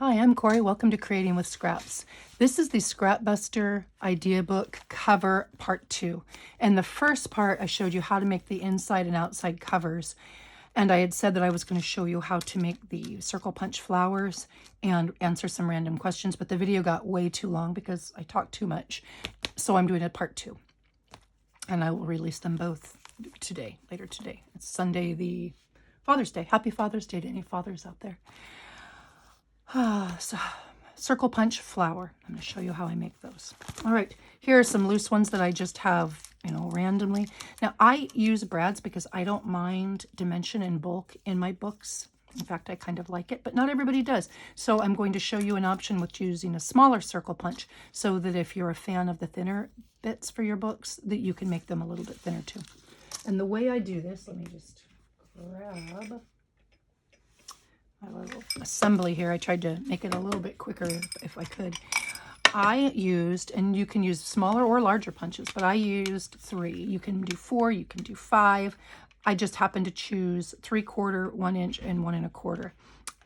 Hi, I'm Corey. Welcome to Creating with Scraps. This is the Scrap Buster Idea Book cover part 2. And the first part, I showed you how to make the inside and outside covers. And I had said that I was going to show you how to make the circle punch flowers and answer some random questions, but the video got way too long because I talked too much. So I'm doing a part 2. And I will release them both today, later today. It's Sunday, the Father's Day. Happy Father's Day to any fathers out there. So, circle punch flower. I'm going to show you how I make those. All right, here are some loose ones that I just have, randomly. Now, I use brads because I don't mind dimension and bulk in my books. In fact, I kind of like it, but not everybody does. So I'm going to show you an option with using a smaller circle punch so that if you're a fan of the thinner bits for your books, that you can make them a little bit thinner too. And the way I do this, let me just grab my little assembly here. I tried to make it a little bit quicker if I could. I used, and you can use smaller or larger punches, but I used 3. You can do 4, you can do 5. I just happened to choose 3/4, 1 inch, and 1 1/4.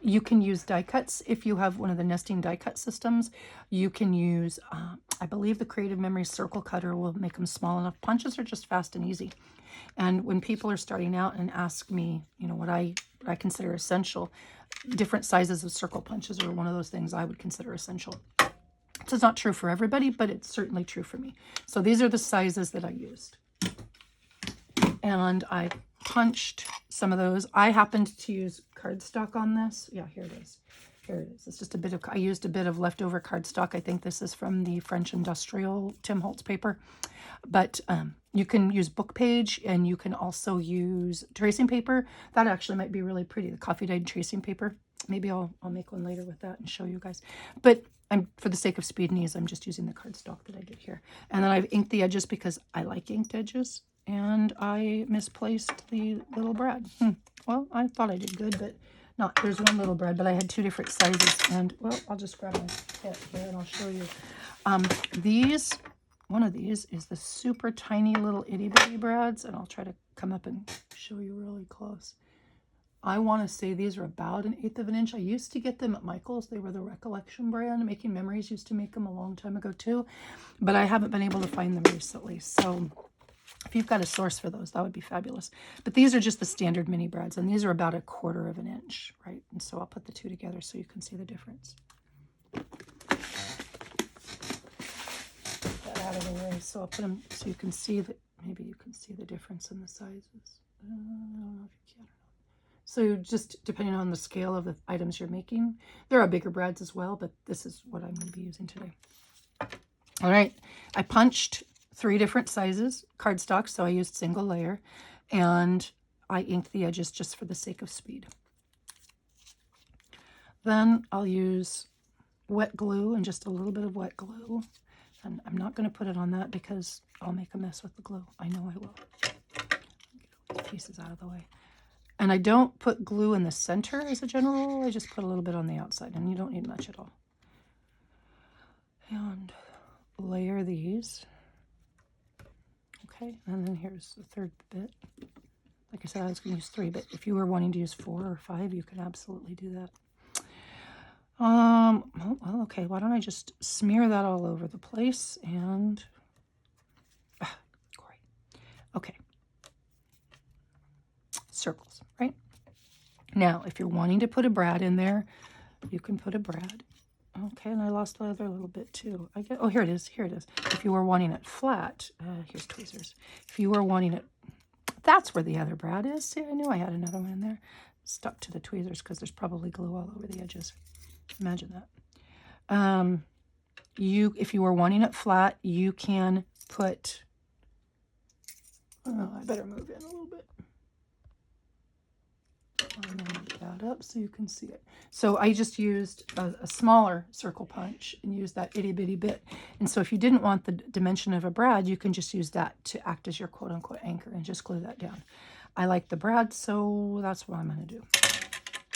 You can use die cuts if you have one of the nesting die cut systems. You can use, I believe the Creative Memories circle cutter will make them small enough. Punches are just fast and easy. And when people are starting out and ask me, what I consider essential, different sizes of circle punches are one of those things I would consider essential. So it's not true for everybody, but it's certainly true for me. So these are the sizes that I used. And I punched some of those. I happened to use cardstock on this. Yeah, here it is. Here it is. It's just a bit of, I used a bit of leftover cardstock. I think this is from the French Industrial Tim Holtz paper. But you can use book page, and you can also use tracing paper. That actually might be really pretty, the coffee dyed tracing paper. Maybe I'll make one later with that and show you guys. But for the sake of speed and ease, I'm just using the cardstock that I did here. And then I've inked the edges because I like inked edges. And I misplaced the little brad. Well, I thought I did good, but not. There's one little brad, but I had 2 different sizes. And, well, I'll just grab my kit here and I'll show you. One of these is the super tiny little itty-bitty brads, and I'll try to come up and show you really close. I want to say these are about 1/8 of an inch. I used to get them at Michael's. They were the Recollection brand. Making Memories used to make them a long time ago too, but I haven't been able to find them recently. So if you've got a source for those, that would be fabulous. But these are just the standard mini brads, and these are about 1/4 of an inch, right? And so I'll put the 2 together so you can see the difference. Out of the way, so I'll put them so you can see that. Maybe you can see the difference in the sizes. I don't know if you can or not. So just depending on the scale of the items you're making, there are bigger brads as well, but this is what I'm going to be using today. All right, I punched 3 different sizes cardstock, so I used single layer, and I inked the edges just for the sake of speed. Then I'll use wet glue and just a little bit of wet glue. And I'm not going to put it on that because I'll make a mess with the glue. I know I will. Get all these pieces out of the way. And I don't put glue in the center as a general rule. I just put a little bit on the outside, and you don't need much at all. And layer these. Okay, and then here's the 3rd bit. Like I said, I was going to use 3, but if you were wanting to use 4 or 5, you could absolutely do that. Well, okay, why don't I just smear that all over the place and, great. Okay. Circles, right? Now, if you're wanting to put a brad in there, you can put a brad. Okay, and I lost the other little bit too. Oh, here it is, here it is. If you were wanting it flat, here's tweezers. If you were wanting it, that's where the other brad is. See, I knew I had another one in there. Stuck to the tweezers because there's probably glue all over the edges. Imagine that. If you were wanting it flat, you can put, I better move in a little bit. I'm going to move that up so you can see it. So I just used a smaller circle punch and used that itty bitty bit. And so if you didn't want the dimension of a brad, you can just use that to act as your quote unquote anchor and just glue that down. I like the brad, so that's what I'm going to do.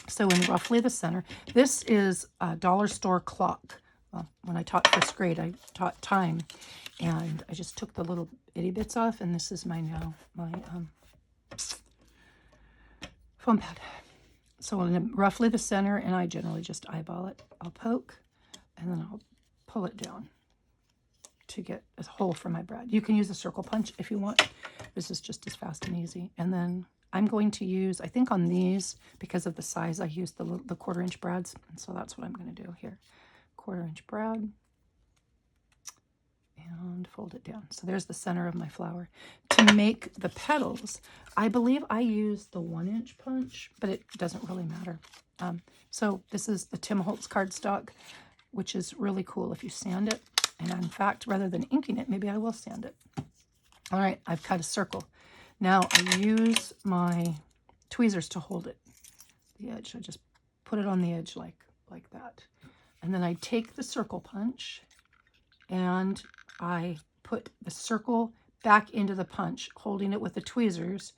So in roughly the center, this is a dollar store clock. Well, when I taught 1st grade, I taught time, and I just took the little itty bits off, and this is my foam pad. So in roughly the center, and I generally just eyeball it. I'll poke, and then I'll pull it down to get a hole for my brad. You can use a circle punch if you want. This is just as fast and easy. And then I'm going to use, I think on these, because of the size, I use the 1/4 inch brads. And so that's what I'm going to do here. 1/4 inch brad. And fold it down. So there's the center of my flower. To make the petals, I believe I use the 1 inch punch, but it doesn't really matter. So this is the Tim Holtz cardstock, which is really cool if you sand it. And in fact, rather than inking it, maybe I will sand it. All right, I've cut a circle. Now I use my tweezers to hold it. The edge, I just put it on the edge like that. And then I take the circle punch and I put the circle back into the punch, holding it with the tweezers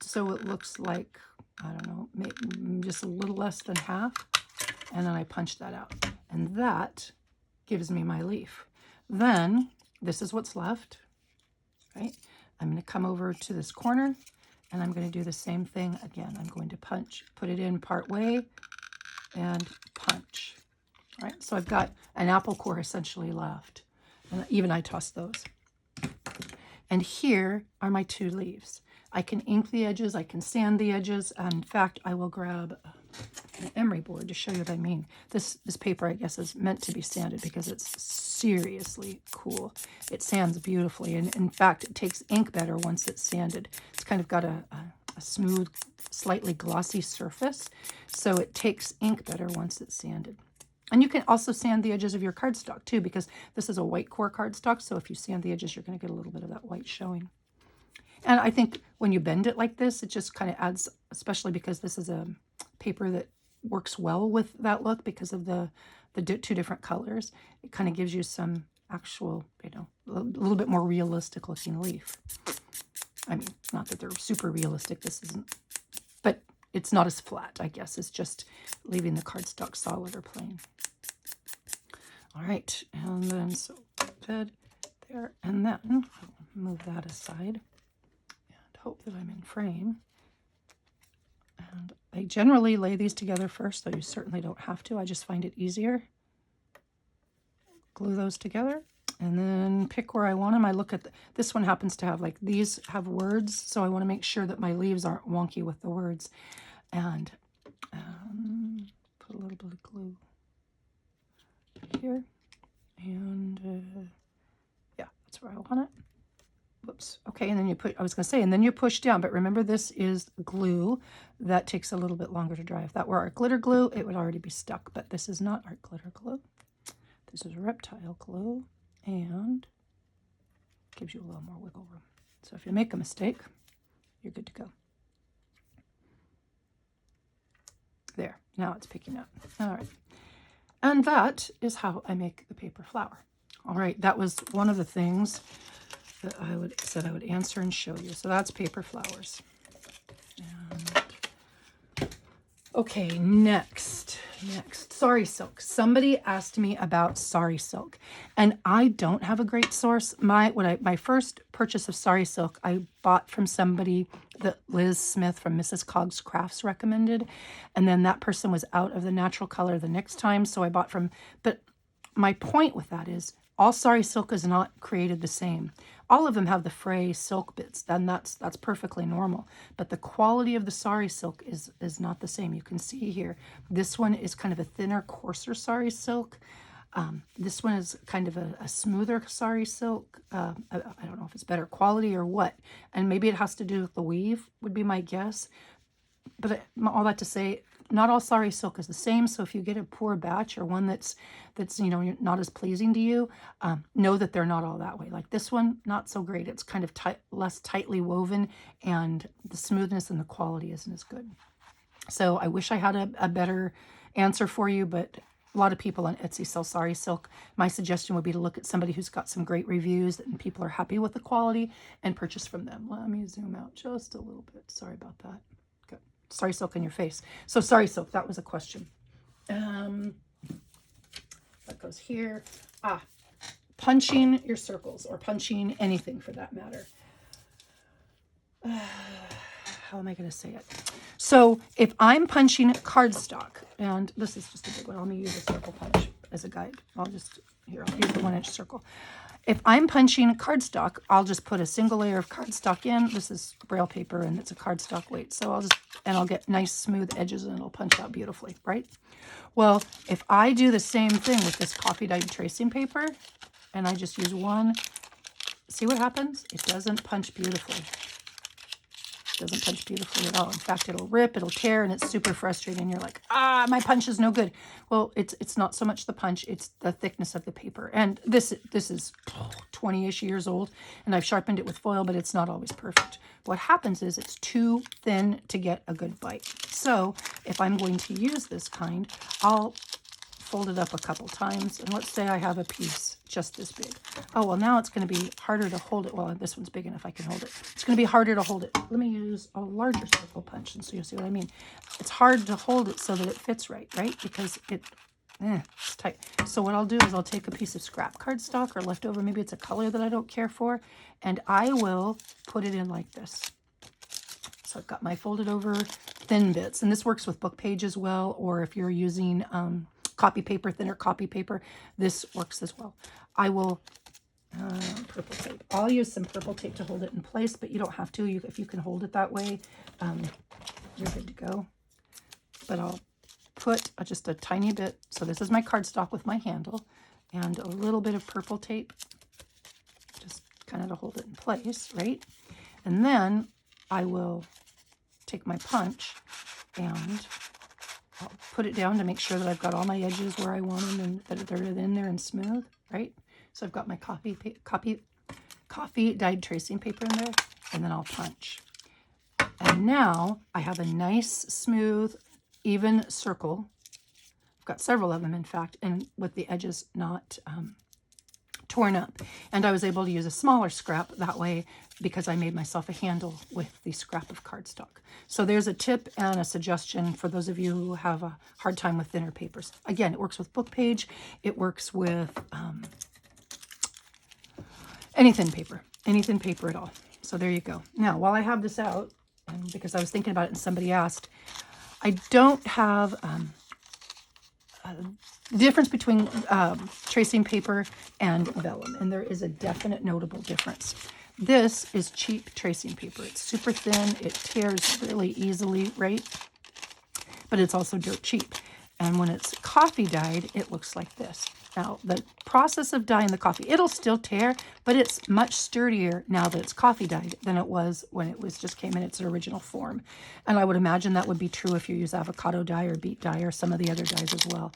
so it looks like, I don't know, maybe just a little less than half. And then I punch that out. And that gives me my leaf. Then this is what's left, right? I'm going to come over to this corner and I'm going to do the same thing again. I'm going to punch, put it in part way and punch. All right, so I've got an apple core essentially left. And even I tossed those. And here are my 2 leaves. I can ink the edges, I can sand the edges. In fact, I will grab an emery board to show you what I mean. This paper, I guess, is meant to be sanded because it's seriously cool. It sands beautifully, and in fact, it takes ink better once it's sanded. It's kind of got a smooth, slightly glossy surface, so it takes ink better once it's sanded. And you can also sand the edges of your cardstock too, because this is a white core cardstock, so if you sand the edges, you're going to get a little bit of that white showing. And I think when you bend it like this, it just kind of adds, especially because this is a paper that works well with that look because of the 2 different colors. It kind of gives you some actual, you know, a little bit more realistic looking leaf. I mean, not that they're super realistic, this isn't, but it's not as flat, I guess. It's just leaving the cardstock solid or plain. All right, and then so bed there, and then I'll move that aside and hope that I'm in frame. And I generally lay these together first, though you certainly don't have to. I just find it easier. Glue those together and then pick where I want them. I look at this one happens to have, like, these have words, so I want to make sure that my leaves aren't wonky with the words. And put a little bit of glue here. And yeah, that's where I want it. Whoops. Okay, and then you put, I was going to say, and then you push down, but remember this is glue. That takes a little bit longer to dry. If that were art glitter glue, it would already be stuck, but this is not art glitter glue. This is reptile glue and gives you a little more wiggle room. So if you make a mistake, you're good to go. There, now it's picking up. All right. And that is how I make the paper flower. All right, that was one of the things that I said I would answer and show you. So that's paper flowers. And, okay, next, sari silk. Somebody asked me about sari silk, and I don't have a great source. My first purchase of sari silk I bought from somebody that Liz Smith from Mrs. Coggs Crafts recommended, and then that person was out of the natural color the next time, so I bought from. But my point with that is, all sari silk is not created the same. All of them have the fray silk bits, then that's perfectly normal. But the quality of the sari silk is not the same. You can see here, this one is kind of a thinner, coarser sari silk. This one is kind of a smoother sari silk. I don't know if it's better quality or what. And maybe it has to do with the weave, would be my guess. But all that to say, not all sari silk is the same. So if you get a poor batch or one that's you know, not as pleasing to you, know that they're not all that way. Like this one, not so great. It's kind of less tightly woven, and the smoothness and the quality isn't as good. So I wish I had a better answer for you, but a lot of people on Etsy sell sari silk. My suggestion would be to look at somebody who's got some great reviews and people are happy with the quality and purchase from them. Let me zoom out just a little bit. Sorry about that. Good. Sari silk in your face. So sari silk, that was a question. That goes here. Punching your circles, or punching anything for that matter. how am I going to say it? So if I'm punching cardstock, and this is just a big one, let me use a circle punch as a guide. I'll use the 1-inch circle. If I'm punching cardstock, I'll just put a single layer of cardstock in. This is Braille paper and it's a cardstock weight. So I'll get nice smooth edges and it'll punch out beautifully, right? Well, if I do the same thing with this coffee dyed tracing paper and I just use one, see what happens? It doesn't punch beautifully. It doesn't punch beautifully at all. In fact, it'll rip, it'll tear, and it's super frustrating. You're like, my punch is no good. Well, it's not so much the punch, it's the thickness of the paper. And this is 20-ish years old, and I've sharpened it with foil, but it's not always perfect. What happens is it's too thin to get a good bite. So if I'm going to use this kind, I'll fold it up a couple times, and let's say I have a piece just this big. Oh, well, now it's going to be harder to hold it. Well, this one's big enough I can hold it. It's going to be harder to hold it. Let me use a larger circle punch, and so you'll see what I mean. It's hard to hold it so that it fits right? Because it's tight. So what I'll do is I'll take a piece of scrap cardstock or leftover, maybe it's a color that I don't care for, and I will put it in like this. So I've got my folded over thin bits, and this works with book page as well, or if you're using copy paper, thinner copy paper, this works as well. I will, purple tape. I'll use some purple tape to hold it in place, but you don't have to. If you can hold it that way, you're good to go. But I'll put just a tiny bit. So this is my cardstock with my handle and a little bit of purple tape, just kind of to hold it in place, right? And then I will take my punch and I'll put it down to make sure that I've got all my edges where I want them and that they're in there and smooth, right? So I've got my coffee dyed tracing paper in there, and then I'll punch. And now I have a nice, smooth, even circle. I've got several of them, in fact, and with the edges not torn up. And I was able to use a smaller scrap that way because I made myself a handle with the scrap of cardstock. So there's a tip and a suggestion for those of you who have a hard time with thinner papers. Again, it works with book page. It works with any thin paper at all. So there you go. Now, while I have this out, and because I was thinking about it and somebody asked, I don't have the difference between tracing paper and vellum, and there is a definite notable difference. This is cheap tracing paper. It's super thin. It tears really easily, right? But it's also dirt cheap. And when it's coffee dyed, it looks like this. Now, the process of dyeing the coffee, it'll still tear, but it's much sturdier now that it's coffee dyed than it was when it just came in its original form. And I would imagine that would be true if you use avocado dye or beet dye or some of the other dyes as well.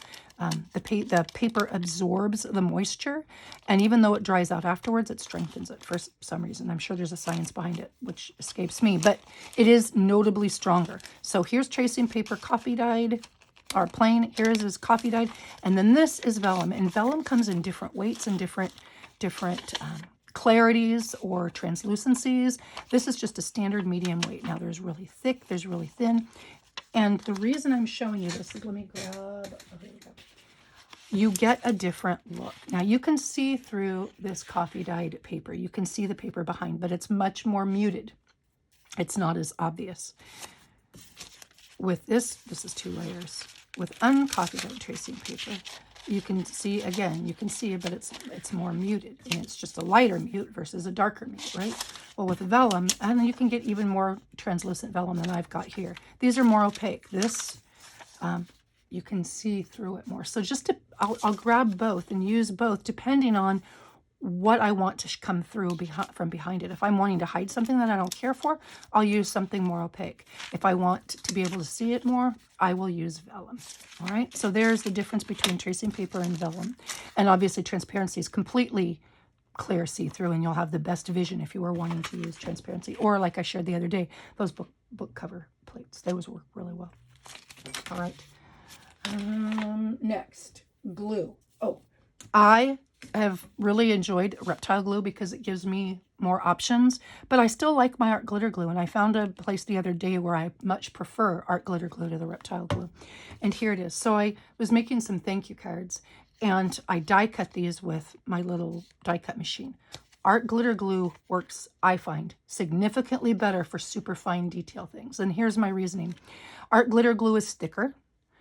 The paper absorbs the moisture, and even though it dries out afterwards, it strengthens it for some reason. I'm sure there's a science behind it, which escapes me, but it is notably stronger. So here's tracing paper coffee dyed, or plain. Here's is coffee dyed, and then this is vellum. And vellum comes in different weights and different clarities or translucencies. This is just a standard medium weight. Now there's really thick, there's really thin. And the reason I'm showing you this is, let me grab, oh, here we go. You get a different look. Now you can see through this coffee dyed paper. You can see the paper behind, but it's much more muted. It's not as obvious. With this is 2 layers. With uncoffee dyed tracing paper, you can see, again, you can see it, but it's more muted. And it's just a lighter mute versus a darker mute, right? Well, with vellum, and you can get even more translucent vellum than I've got here. These are more opaque. This, you can see through it more. So I'll grab both and use both depending on what I want to come through from behind it. If I'm wanting to hide something that I don't care for, I'll use something more opaque. If I want to be able to see it more, I will use vellum. All right, so there's the difference between tracing paper and vellum. And obviously transparency is completely clear see-through, and you'll have the best vision if you were wanting to use transparency. Or like I shared the other day, those book cover plates, those work really well. All right, next, glue. Oh, I have really enjoyed reptile glue because it gives me more options, but I still like my art glitter glue, and I found a place the other day where I much prefer art glitter glue to the reptile glue. And here it is. So I was making some thank you cards, and I die cut these with my little die cut machine. art glitter glue works, I find, significantly better for super fine detail things. And here's my reasoning. Art glitter glue is thicker,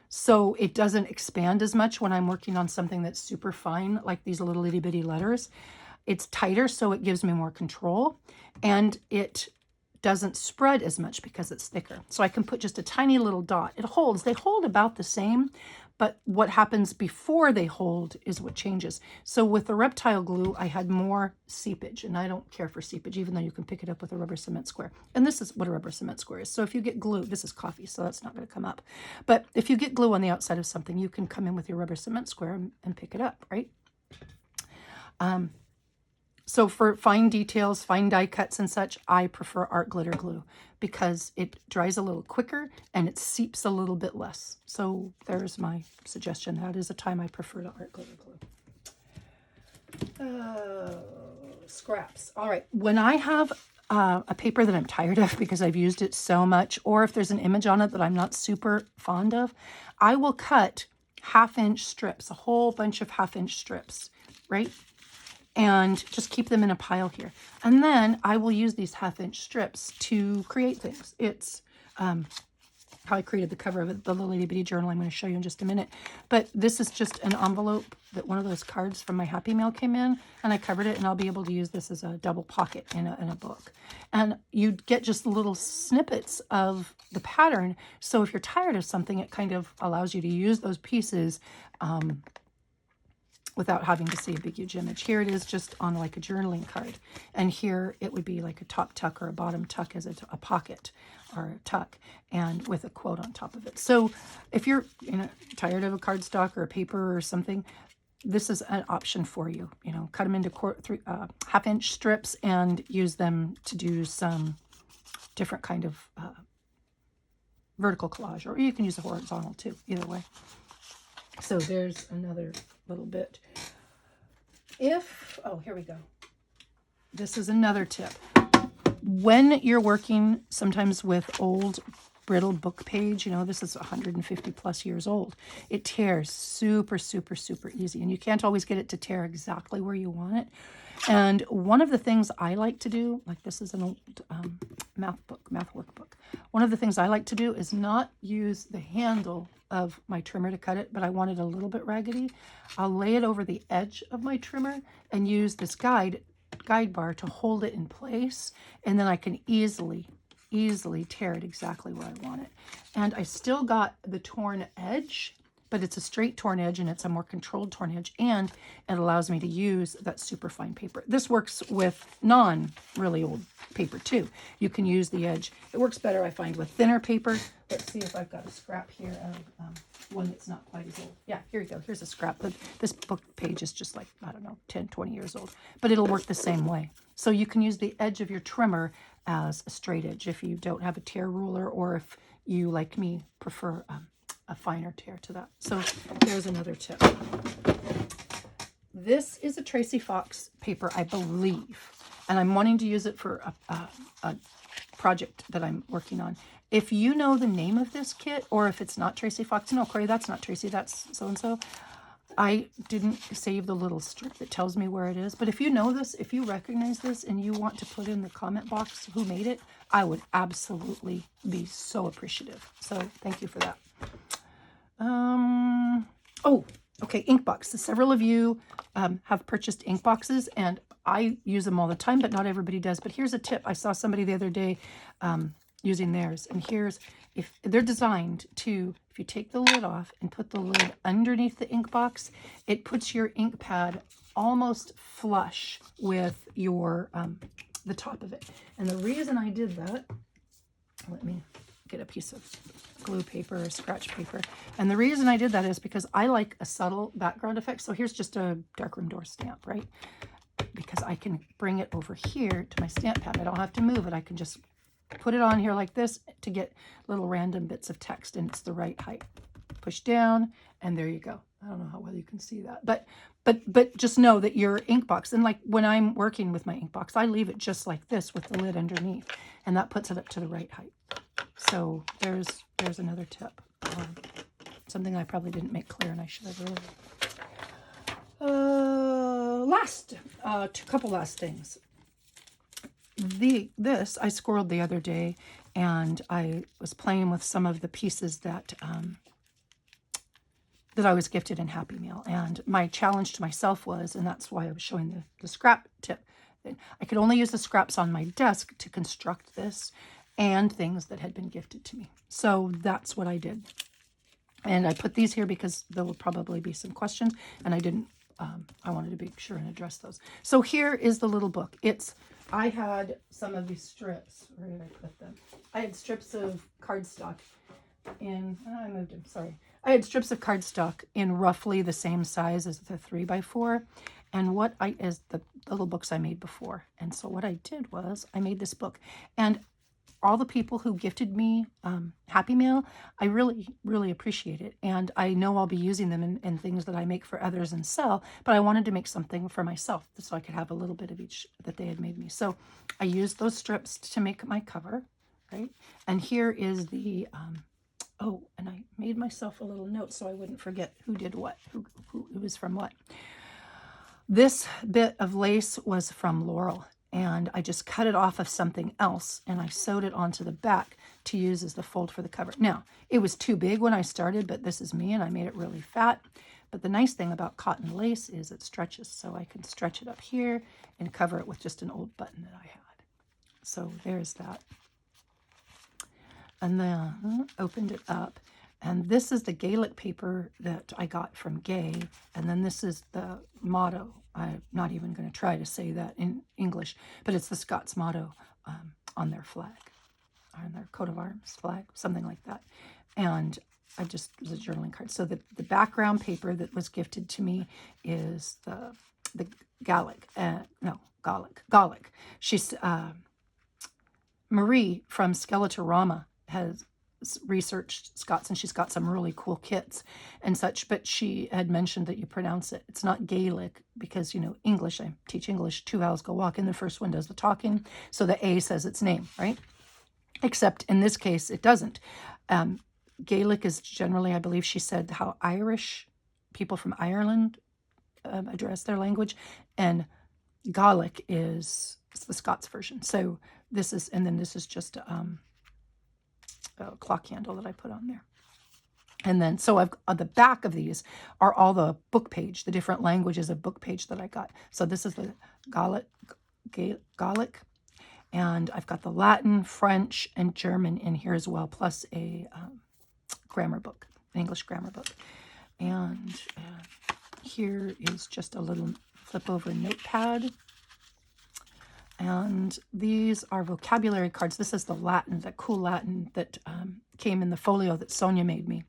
so it doesn't expand as much when I'm working on something that's super fine, like these little itty bitty letters. It's tighter, so it gives me more control, and it doesn't spread as much because it's thicker. So I can put just a tiny little dot. They hold about the same, but what happens before they hold is what changes. So with the reptile glue, I had more seepage, and I don't care for seepage, even though you can pick it up with a rubber cement square. And this is what a rubber cement square is. So if you get glue, this is coffee, so that's not going to come up. But if you get glue on the outside of something, you can come in with your rubber cement square and pick it up, right? So for fine details, fine die cuts and such, I prefer art glitter glue because it dries a little quicker and it seeps a little bit less. So there's my suggestion. That is a time I prefer to art glitter glue. Scraps. All right. When I have a paper that I'm tired of because I've used it so much, or if there's an image on it that I'm not super fond of, I will cut 1/2-inch strips, a whole bunch of 1/2-inch strips, right? And just keep them in a pile here. And then I will use these 1/2-inch strips to create things. It's how I created the cover of it, the little itty bitty journal I'm going to show you in just a minute. But this is just an envelope that one of those cards from my Happy Mail came in, and I covered it, and I'll be able to use this as a double pocket in a book. And you get just little snippets of the pattern. So if you're tired of something, it kind of allows you to use those pieces without having to see a big, huge image. Here it is just on like a journaling card. And here it would be like a top tuck or a bottom tuck as a pocket or a tuck, and with a quote on top of it. So if you're tired of a cardstock or a paper or something, this is an option for you. Cut them into 1/2-inch strips and use them to do some different kind of vertical collage, or you can use a horizontal too, either way. So there's another little bit. Here we go. This is another tip. When you're working sometimes with old brittle book page, this is 150 plus years old, it tears super, super, super easy. And you can't always get it to tear exactly where you want it. And one of the things I like to do, like this is an old math workbook. One of the things I like to do is not use the handle of my trimmer to cut it, but I want it a little bit raggedy. I'll lay it over the edge of my trimmer and use this guide bar to hold it in place, and then I can easily tear it exactly where I want it. And I still got the torn edge, but it's a straight torn edge, and it's a more controlled torn edge, and it allows me to use that super fine paper. This works with non-really old paper too. You can use the edge. It works better, I find, with thinner paper. Let's see if I've got a scrap here of one that's not quite as old. Yeah, here you go. Here's a scrap. But this book page is just like, I don't know, 10, 20 years old. But it'll work the same way. So you can use the edge of your trimmer as a straight edge if you don't have a tear ruler, or if you, like me, prefer a finer tear to that. So there's another tip. This is a Tracy Fox paper, I believe, and I'm wanting to use it for a project that I'm working on. If you know the name of this kit, or if it's not Tracy Fox, no, Corey, that's not Tracy, that's so-and-so. I didn't save the little strip that tells me where it is, but if you know this, if you recognize this and you want to put in the comment box who made it, I would absolutely be so appreciative. So thank you for that. Okay, Inkbox. So several of you have purchased Inkboxes, and I use them all the time, but not everybody does. But here's a tip. I saw somebody the other day using theirs, and if they're designed to, if you take the lid off and put the lid underneath the Inkbox, it puts your ink pad almost flush with your the top of it. And the reason I did that, let me get a piece of glue paper or scratch paper. And the reason I did that is because I like a subtle background effect. So here's just a darkroom door stamp, right? Because I can bring it over here to my stamp pad. I don't have to move it. I can just put it on here like this to get little random bits of text, and it's the right height. Push down, and there you go. I don't know how well you can see that, but just know that your Inkbox, and like when I'm working with my Inkbox, I leave it just like this with the lid underneath, and that puts it up to the right height. So there's another tip. Something I probably didn't make clear, and I should have really. Couple last things. This I squirreled the other day, and I was playing with some of the pieces that that I was gifted in Happy Meal. And my challenge to myself was, and that's why I was showing the scrap tip, that I could only use the scraps on my desk to construct this and things that had been gifted to me. So that's what I did. And I put these here because there will probably be some questions, and I wanted to be sure and address those. So here is the little book. I had some of these strips. Where did I put them? I had strips of cardstock I moved them, sorry. I had strips of cardstock in roughly the same size as the 3x4, and is the little books I made before. And so what I did was I made this book, and all the people who gifted me Happy Meal, I really, really appreciate it. And I know I'll be using them in things that I make for others and sell, but I wanted to make something for myself so I could have a little bit of each that they had made me. So I used those strips to make my cover, right? And here is the... and I made myself a little note so I wouldn't forget who did what, who it was from what. This bit of lace was from Laurel, and I just cut it off of something else, and I sewed it onto the back to use as the fold for the cover. Now, it was too big when I started, but this is me, and I made it really fat. But the nice thing about cotton lace is it stretches, so I can stretch it up here and cover it with just an old button that I had. So there's that. And then opened it up, and this is the Gaelic paper that I got from Gay, and then this is the motto. I'm not even going to try to say that in English, but it's the Scots motto on their flag, or on their coat of arms flag, something like that. And it was a journaling card. So the background paper that was gifted to me is the Gaelic. She's Marie from Skeletorama has researched Scots, and she's got some really cool kits and such, but she had mentioned that you pronounce it. It's not Gaelic because, English, I teach English, two vowels go walk, and the first one does the talking, so the A says its name, right? Except in this case, it doesn't. Gaelic is generally, I believe she said, how Irish people from Ireland address their language, and Gaelic is the Scots version. So this is just a clock handle that I put on there. And then, so I've on the back of these are all the book page, the different languages of book page that I got. So this is the Gaelic, and I've got the Latin, French, and German in here as well, plus a grammar book, an English grammar book. And here is just a little flip over notepad. And these are vocabulary cards. This is the Latin, that cool Latin that came in the folio that Sonia made me.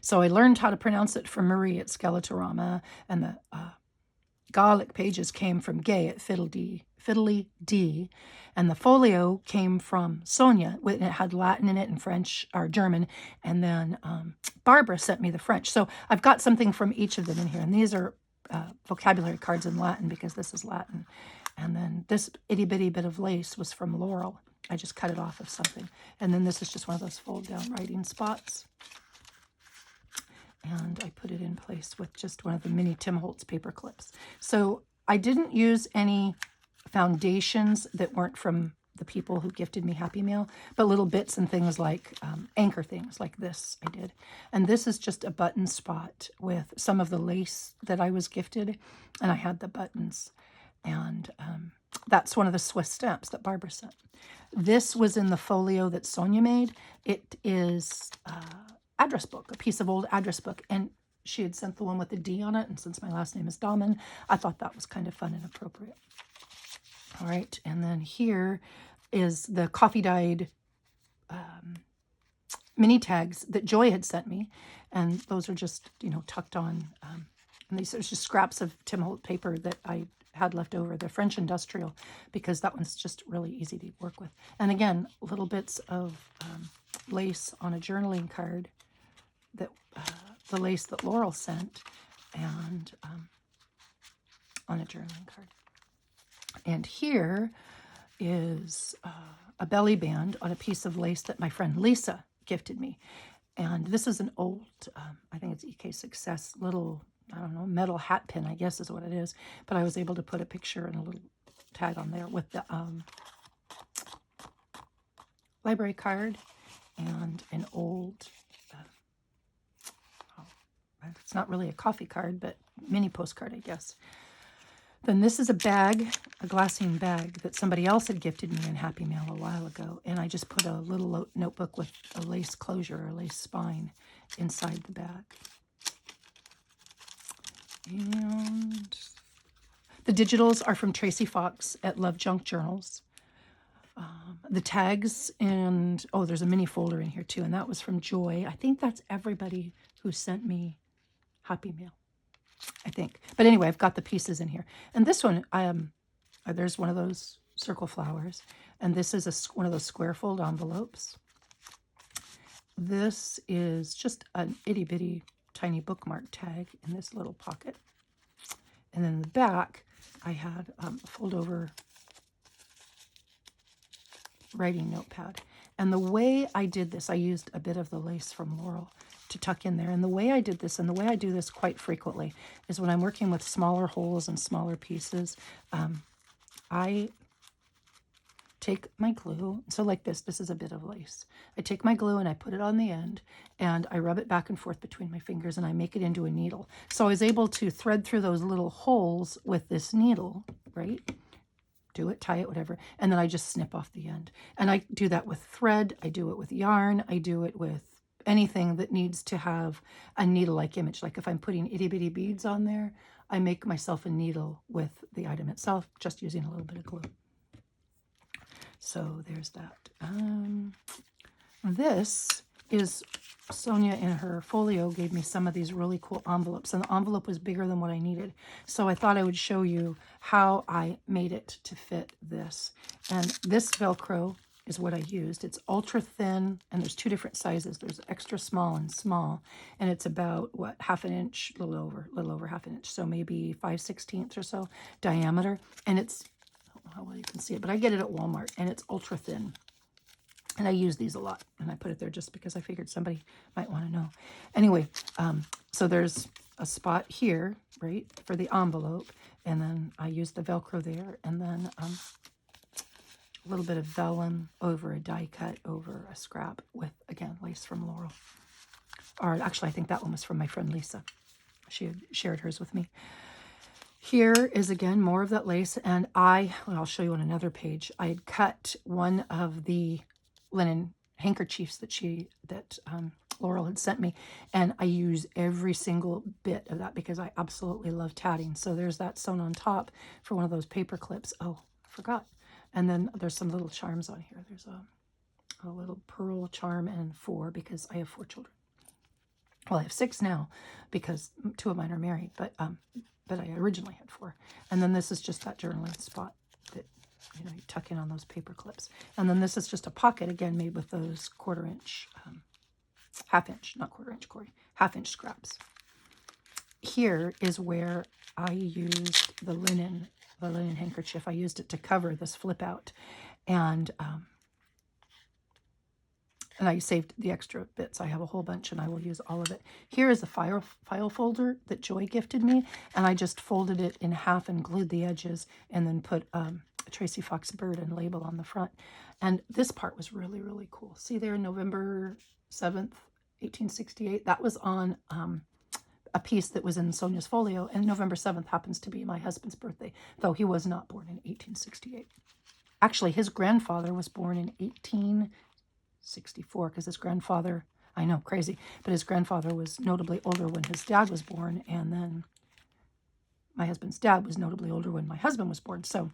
So I learned how to pronounce it from Marie at Skeletorama, and the Gaelic pages came from Gay at Fiddly D, and the folio came from Sonia. It had Latin in it and French or German, and then Barbara sent me the French. So I've got something from each of them in here, and these are vocabulary cards in Latin because this is Latin. And then this itty-bitty bit of lace was from Laurel. I just cut it off of something. And then this is just one of those fold-down writing spots. And I put it in place with just one of the mini Tim Holtz paper clips. So I didn't use any foundations that weren't from the people who gifted me Happy Meal, but little bits and things like anchor things like this I did. And this is just a button spot with some of the lace that I was gifted, and I had the buttons. And that's one of the Swiss stamps that Barbara sent. This was in the folio that Sonia made. It is address book, a piece of old address book, and she had sent the one with the D on it, and since my last name is Dahlman, I thought that was kind of fun and appropriate. All right, and then here is the coffee-dyed mini tags that Joy had sent me, and those are just, tucked on, and these are just scraps of Tim Holtz paper that I had left over, the French industrial, because that one's just really easy to work with. And again, little bits of lace on a journaling card, that the lace that Laurel sent, and on a journaling card. And here is a belly band on a piece of lace that my friend Lisa gifted me. And this is an old, I think it's EK Success, little I don't know, metal hat pin, I guess is what it is. But I was able to put a picture and a little tag on there with the library card and an old, it's not really a coffee card, but mini postcard, I guess. Then this is a bag, a glassine bag that somebody else had gifted me in Happy Mail a while ago. And I just put a little notebook with a lace closure, a lace spine inside the bag. And the digitals are from Tracy Fox at Love Junk Journals. The tags and, oh, there's a mini folder in here too, and that was from Joy. I think that's everybody who sent me Happy Mail, I think. But anyway, I've got the pieces in here. And this one, there's one of those circle flowers, and this is one of those square fold envelopes. This is just an itty-bitty tiny bookmark tag in this little pocket. And then in the back, I had a fold-over writing notepad. And the way I did this, I used a bit of the lace from Laurel to tuck in there. And the way I did this, and the way I do this quite frequently, is when I'm working with smaller holes and smaller pieces, I take my glue. So like this is a bit of lace. I take my glue and I put it on the end and I rub it back and forth between my fingers and I make it into a needle. So I was able to thread through those little holes with this needle, right? Do it, tie it, whatever. And then I just snip off the end. And I do that with thread. I do it with yarn. I do it with anything that needs to have a needle-like image. Like if I'm putting itty-bitty beads on there, I make myself a needle with the item itself, just using a little bit of glue. So there's that. This is Sonia in her folio gave me some of these really cool envelopes, and the envelope was bigger than what I needed. So I thought I would show you how I made it to fit this. And this Velcro is what I used. It's ultra thin, and there's two different sizes. There's extra small and small, and it's about, what, half an inch, little over half an inch, so maybe 5/16 or so diameter. And it's, I don't know how well you can see it, but I get it at Walmart, and it's ultra thin. And I use these a lot, and I put it there just because I figured somebody might want to know. Anyway, so there's a spot here, right, for the envelope, and then I use the Velcro there, and then a little bit of vellum over a die cut over a scrap with, again, lace from Laurel. Or actually, I think that one was from my friend Lisa. She had shared hers with me. Here is, again, more of that lace, and I'll show you on another page. I had cut one of the linen handkerchiefs that Laurel had sent me, and I use every single bit of that because I absolutely love tatting. So there's that sewn on top for one of those paper clips. Oh, I forgot. And then there's some little charms on here. There's a little pearl charm and 4 because I have 4 children. Well, I have 6 now because 2 of mine are married, but I originally had 4. And then this is just that journaling spot that, you know, you tuck in on those paper clips. And then this is just a pocket, again, made with those half-inch, not quarter-inch, Corey, half-inch scraps. Here is where I used the linen handkerchief. I used it to cover this flip out. And I saved the extra bits. I have a whole bunch, and I will use all of it. Here is a file folder that Joy gifted me, and I just folded it in half and glued the edges, and then put a Tracy Fox bird and label on the front. And this part was really, really cool. See there, November 7th, 1868. That was on a piece that was in Sonia's folio, and November 7th happens to be my husband's birthday, though he was not born in 1868. Actually, his grandfather was born in 1864, because his grandfather, I know, crazy, but his grandfather was notably older when his dad was born, and then my husband's dad was notably older when my husband was born, so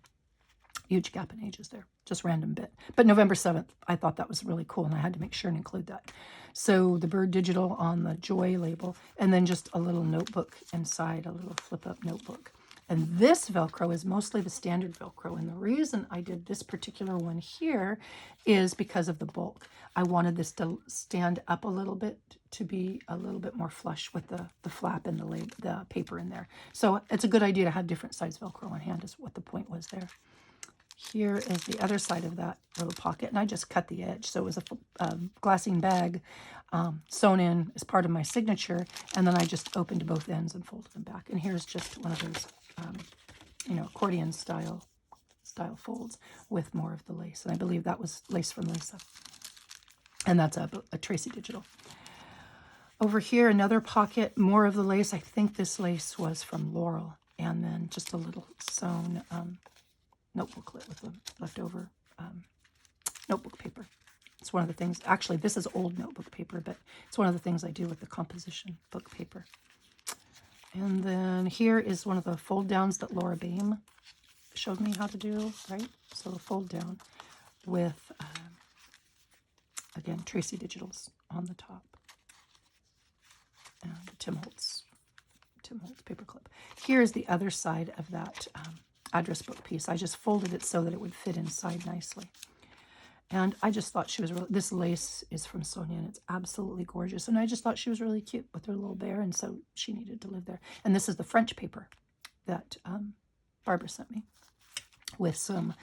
huge gap in ages there, just random bit. But November 7th, I thought that was really cool, and I had to make sure and include that. So the bird digital on the Joy label, and then just a little notebook inside, a little flip-up notebook. And this Velcro is mostly the standard Velcro. And the reason I did this particular one here is because of the bulk. I wanted this to stand up a little bit, to be a little bit more flush with the flap and the paper in there. So it's a good idea to have different size Velcro on hand, is what the point was there. here is the other side of that little pocket, and I just cut the edge. So it was a glassine bag sewn in as part of my signature, and then I just opened both ends and folded them back. And here's just one of those, accordion style folds with more of the lace. And I believe that was lace from Lisa. And that's a Tracy Digital. Over here, another pocket, more of the lace. I think this lace was from Laurel. And then just a little sewn notebook lit with the leftover notebook paper. It's one of the things, actually this is old notebook paper, but it's one of the things I do with the composition book paper. And then here is one of the fold downs that Laura Baim showed me how to do, right? So a fold down with, again, Tracy Digitals on the top. And Tim Holtz paperclip. Here is the other side of that address book piece. I just folded it so that it would fit inside nicely. And I just thought she was really, this lace is from Sonia, and it's absolutely gorgeous. And I just thought she was really cute with her little bear, and so she needed to live there. And this is the French paper that Barbara sent me with some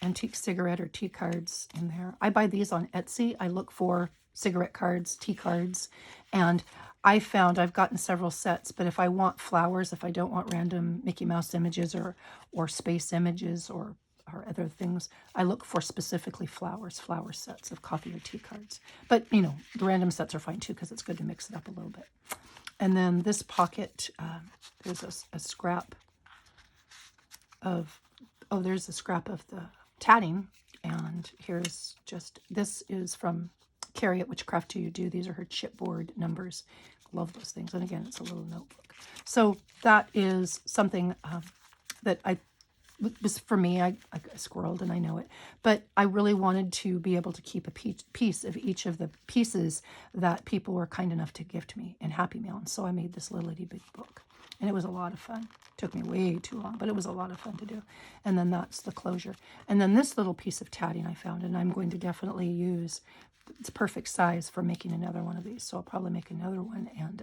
antique cigarette or tea cards in there. I buy these on Etsy. I look for cigarette cards, tea cards, and I found I've gotten several sets, but if I want flowers, if I don't want random Mickey Mouse images or space images or other things, I look for specifically flower sets of coffee or tea cards. But, the random sets are fine too, because it's good to mix it up a little bit. And then this pocket, there's a scrap of, there's a scrap of the tatting. And here's just, this is from Carrie at Witchcraft Do You Do. These are her chipboard numbers. Love those things. And again, it's a little notebook. So that is something that was for me. I squirreled, and I know it, but I really wanted to be able to keep a piece of each of the pieces that people were kind enough to gift me in Happy Mail. And so I made this little itty bitty book, and it was a lot of fun. It took me way too long, but it was a lot of fun to do. And then that's the closure. And then this little piece of tatting I found, and I'm going to definitely use. It's perfect size for making another one of these, so I'll probably make another one and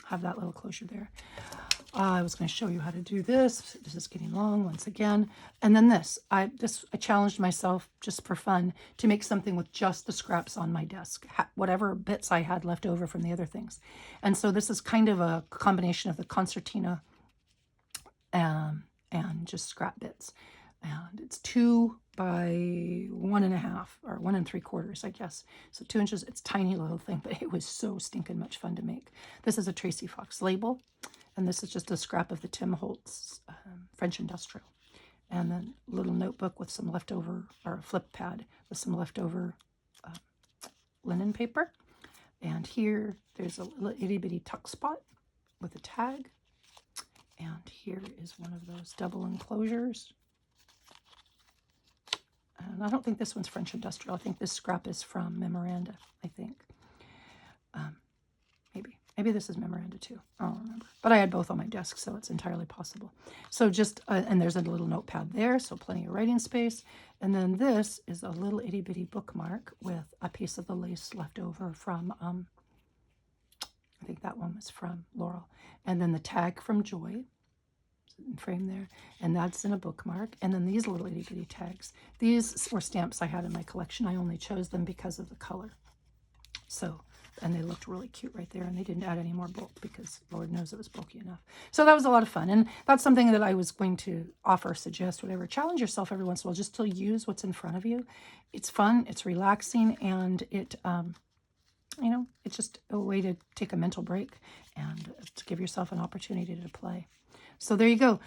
have that little closure there. I was going to show you how to do this. This is getting long once again. And then this. I challenged myself just for fun to make something with just the scraps on my desk, whatever bits I had left over from the other things. And so this is kind of a combination of the concertina and just scrap bits. And it's 2 by 1.5 or 1 3/4, I guess. So 2 inches. It's a tiny little thing, but it was so stinking much fun to make. This is a Tracy Fox label, and this is just a scrap of the Tim Holtz French Industrial. And then a little notebook with some leftover, or a flip pad with some leftover linen paper. And here, there's a little itty bitty tuck spot with a tag. And here is one of those double enclosures. And I don't think this one's French Industrial. I think this scrap is from Memoranda, I think. Maybe this is Memoranda too. I don't remember. But I had both on my desk, so it's entirely possible. So just, and there's a little notepad there, so plenty of writing space. And then this is a little itty bitty bookmark with a piece of the lace left over from, I think that one was from Laurel. And then the tag from Joy. Frame there, and that's in a bookmark. And then these little itty bitty tags, these were stamps I had in my collection. I only chose them because of the color, so, and they looked really cute right there, and they didn't add any more bulk because Lord knows it was bulky enough. So that was a lot of fun, and that's something that I was going to offer, suggest, whatever. Challenge yourself every once in a while just to use what's in front of you. It's fun, it's relaxing, and it it's just a way to take a mental break and to give yourself an opportunity to play. So there you go.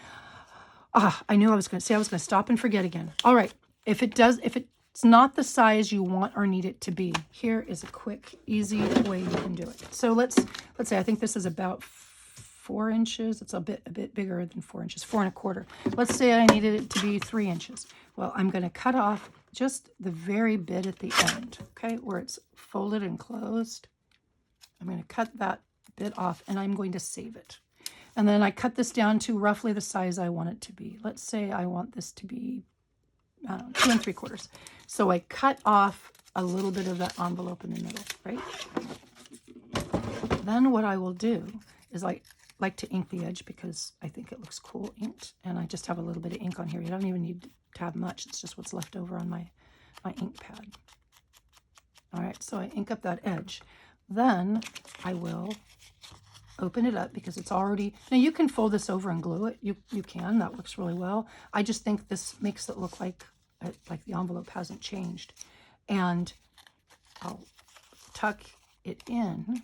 I knew I was going to stop and forget again. All right. If it's not the size you want or need it to be, here is a quick, easy way you can do it. So let's say I think this is about 4 inches. It's a bit bigger than 4 inches, 4 1/4. Let's say I needed it to be 3 inches. Well, I'm going to cut off just the very bit at the end, okay, where it's folded and closed. I'm going to cut that bit off, and I'm going to save it. And then I cut this down to roughly the size I want it to be. Let's say I want this to be, 2 3/4. So I cut off a little bit of that envelope in the middle, right? Then what I will do is, like like to ink the edge because I think it looks cool inked. And I just have a little bit of ink on here. You don't even need to have much. It's just what's left over on my ink pad. All right, so I ink up that edge. Then I will open it up because it's already, now you can fold this over and glue it. You can, that works really well. I just think this makes it look like the envelope hasn't changed. And I'll tuck it in,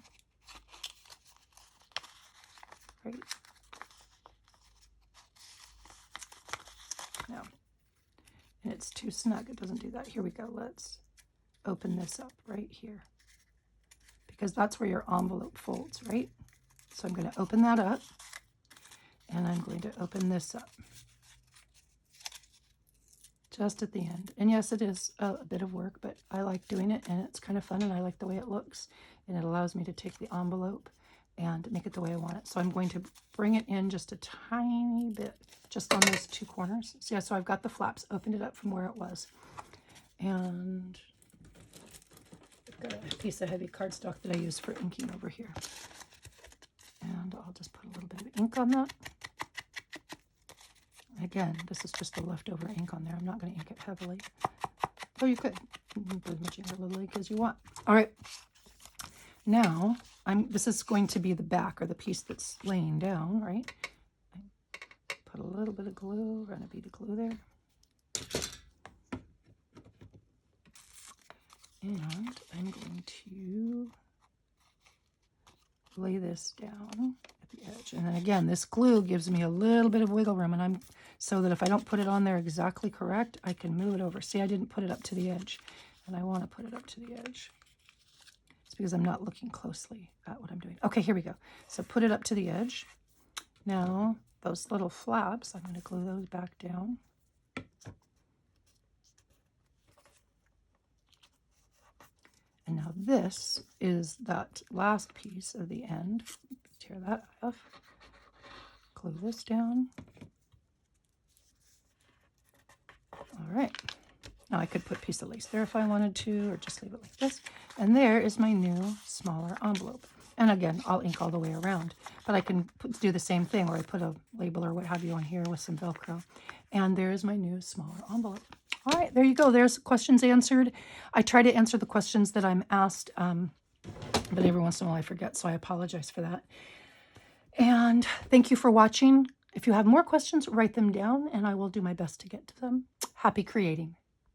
right? No, and it's too snug, it doesn't do that. Here we go, let's open this up right here because that's where your envelope folds, right? So I'm going to open that up and I'm going to open this up just at the end. And yes, it is a bit of work, but I like doing it and it's kind of fun and I like the way it looks and it allows me to take the envelope and make it the way I want it. So I'm going to bring it in just a tiny bit, just on those two corners. So yeah, so I've got the flaps, opened it up from where it was. And I've got a piece of heavy cardstock that I use for inking over here. And I'll just put a little bit of ink on that. Again, this is just the leftover ink on there. I'm not going to ink it heavily. Oh, you could. You can put as much ink or little ink as you want. All right. Now, this is going to be the back or the piece that's laying down, right? Put a little bit of glue, run a bead of glue there. And I'm going to lay this down at the edge. And then again, this glue gives me a little bit of wiggle room, and so that if I don't put it on there exactly correct, I can move it over. See, I didn't put it up to the edge, and I want to put it up to the edge. It's because I'm not looking closely at what I'm doing. Okay, here we go. So put it up to the edge. Now, those little flaps, I'm going to glue those back down. And now this is that last piece of the end. Tear that off. Glue this down. All right. Now I could put a piece of lace there if I wanted to, or just leave it like this. And there is my new smaller envelope. And again, I'll ink all the way around. But I can do the same thing where I put a label or what have you on here with some Velcro. And there's my new smaller envelope. All right, there you go. There's questions answered. I try to answer the questions that I'm asked, but every once in a while I forget, so I apologize for that. And thank you for watching. If you have more questions, write them down, and I will do my best to get to them. Happy creating.